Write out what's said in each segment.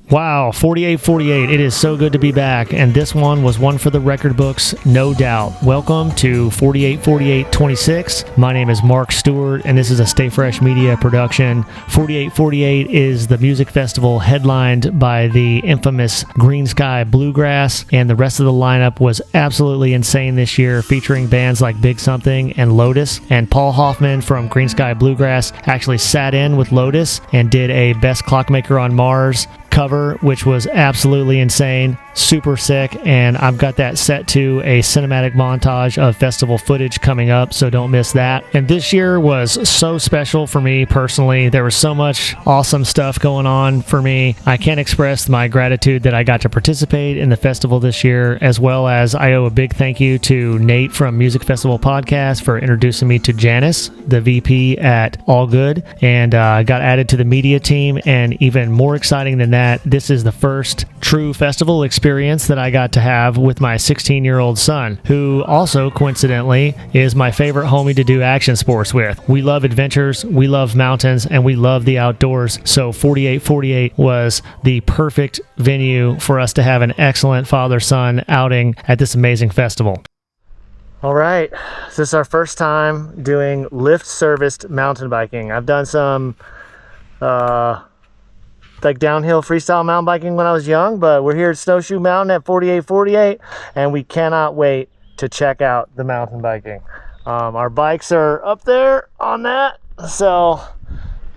Wow, 4848. It is so good to be back, and this one was one for the record books, no doubt. Welcome to 484826. My name is Mark Stuart, and this is a Stay Fresh Media production. 4848 is the music festival headlined by the infamous Greensky Bluegrass, and the rest of the lineup was absolutely insane this year, featuring bands like Big Something and Lotus. And Paul Hoffman from Greensky Bluegrass actually sat in with Lotus and did a Best Clockmaker on Mars cover, which was absolutely insane, super sick, and I've got that set to a cinematic montage of festival footage coming up, so don't miss that. And this year was so special for me personally. There was so much awesome stuff going on for me. I can't express my gratitude that I got to participate in the festival this year, as well as I owe a big thank you to Nate from Music Festival Podcast for introducing me to Janice, the VP at All Good, and got added to the media team. And even more exciting than that, this is the first true festival experience that I got to have with my 16-year-old son, who also coincidentally is my favorite homie to do action sports with. We love adventures, we love mountains, and we love the outdoors. So 4848 was the perfect venue for us to have an excellent father-son outing at this amazing festival. All right, this is our first time doing lift-serviced mountain biking. I've done some like downhill freestyle mountain biking when I was young, but we're here at Snowshoe Mountain at 4848, and we cannot wait to check out the mountain biking. Our bikes are up there on that, so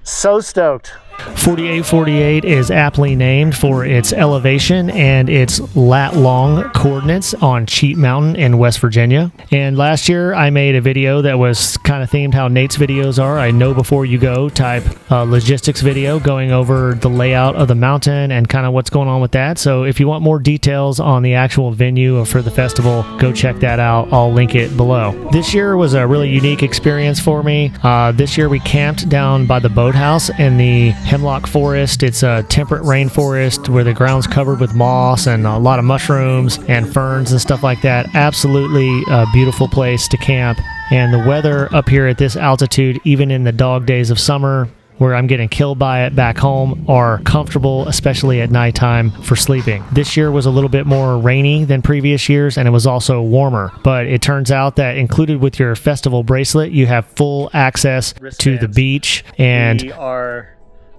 stoked. 4848 is aptly named for its elevation and its lat-long coordinates on Cheat Mountain in West Virginia. And last year I made a video that was kind of themed how Nate's videos are. I know before you go type logistics video going over the layout of the mountain and kind of what's going on with that. So if you want more details on the actual venue for the festival, go check that out. I'll link it below. This year was a really unique experience for me. This year we camped down by the boathouse in the Hemlock Forest. It's a temperate rainforest where the ground's covered with moss and a lot of mushrooms and ferns and stuff like that. Absolutely a beautiful place to camp. And the weather up here at this altitude, even in the dog days of summer, where I'm getting killed by it back home, are comfortable, especially at nighttime for sleeping. This year was a little bit more rainy than previous years, and it was also warmer. But it turns out that included with your festival bracelet, you have full access to the beach. And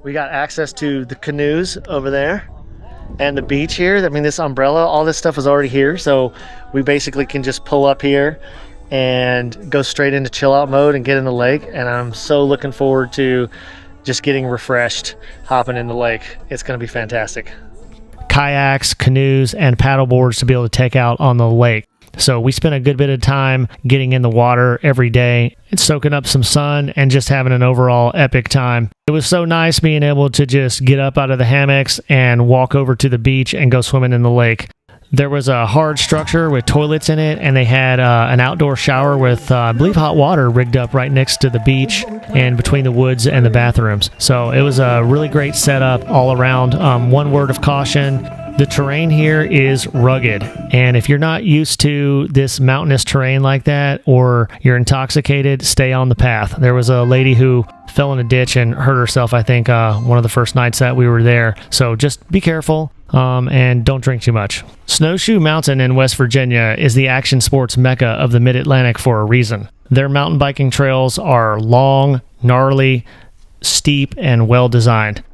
we got access to the canoes over there and the beach here. I mean, this umbrella, all this stuff is already here. So we basically can just pull up here and go straight into chill out mode and get in the lake. And I'm so looking forward to just getting refreshed, hopping in the lake. It's going to be fantastic. Kayaks, canoes, and paddle boards to be able to take out on the lake. So we spent a good bit of time getting in the water every day and soaking up some sun and just having an overall epic time. It was so nice being able to just get up out of the hammocks and walk over to the beach and go swimming in the lake. There was a hard structure with toilets in it, and they had an outdoor shower with, I believe, hot water rigged up right next to the beach and between the woods and the bathrooms. So it was a really great setup all around. One word of caution: the terrain here is rugged, and if you're not used to this mountainous terrain like that, or you're intoxicated, stay on the path. There was a lady who fell in a ditch and hurt herself, I think, one of the first nights that we were there. So just be careful. And don't drink too much. Snowshoe Mountain in West Virginia is the action sports mecca of the Mid-Atlantic for a reason. Their mountain biking trails are long, gnarly, steep, and well designed.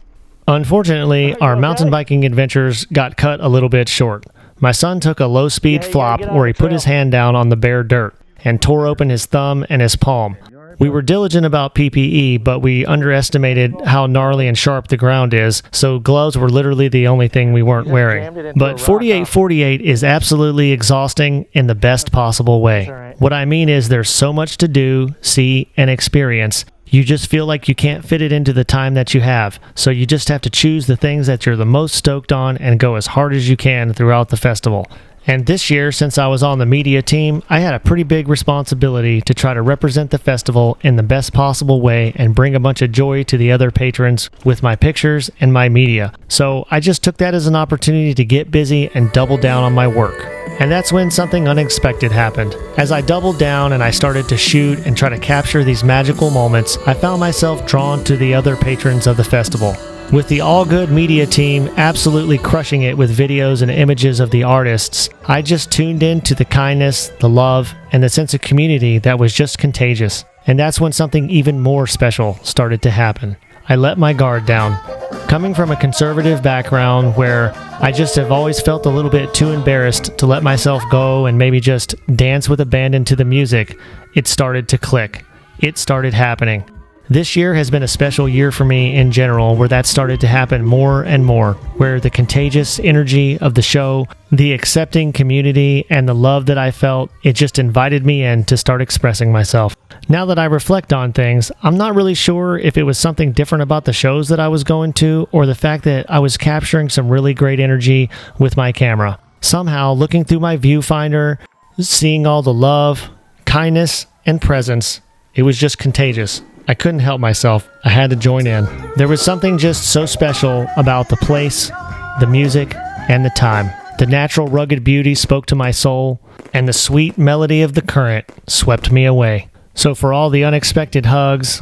Unfortunately, our mountain biking adventures got cut a little bit short. My son took a low-speed flop where he put his hand down on the bare dirt and tore open his thumb and his palm. We were diligent about PPE, but we underestimated how gnarly and sharp the ground is, so gloves were literally the only thing we weren't wearing. But 4848 is absolutely exhausting in the best possible way. What I mean is there's so much to do, see, and experience. You just feel like you can't fit it into the time that you have, so you just have to choose the things that you're the most stoked on and go as hard as you can throughout the festival. And this year, since I was on the media team, I had a pretty big responsibility to try to represent the festival in the best possible way and bring a bunch of joy to the other patrons with my pictures and my media. So I just took that as an opportunity to get busy and double down on my work. And that's when something unexpected happened. As I doubled down and I started to shoot and try to capture these magical moments, I found myself drawn to the other patrons of the festival. With the All Good Media team absolutely crushing it with videos and images of the artists, I just tuned in to the kindness, the love, and the sense of community that was just contagious. And that's when something even more special started to happen. I let my guard down. Coming from a conservative background where I just have always felt a little bit too embarrassed to let myself go and maybe just dance with abandon to the music, it started to click. It started happening. This year has been a special year for me in general, where that started to happen more and more, where the contagious energy of the show, the accepting community, and the love that I felt, it just invited me in to start expressing myself. Now that I reflect on things, I'm not really sure if it was something different about the shows that I was going to, or the fact that I was capturing some really great energy with my camera. Somehow, looking through my viewfinder, seeing all the love, kindness, and presence, it was just contagious. I couldn't help myself. I had to join in. There was something just so special about the place, the music, and the time. The natural rugged beauty spoke to my soul, and the sweet melody of the current swept me away. So for all the unexpected hugs,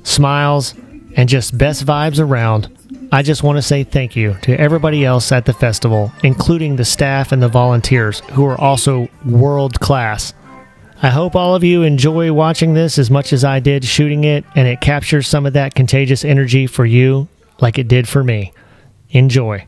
smiles, and just best vibes around, I just want to say thank you to everybody else at the festival, including the staff and the volunteers, who are also world class. I hope all of you enjoy watching this as much as I did shooting it, and it captures some of that contagious energy for you like it did for me. Enjoy.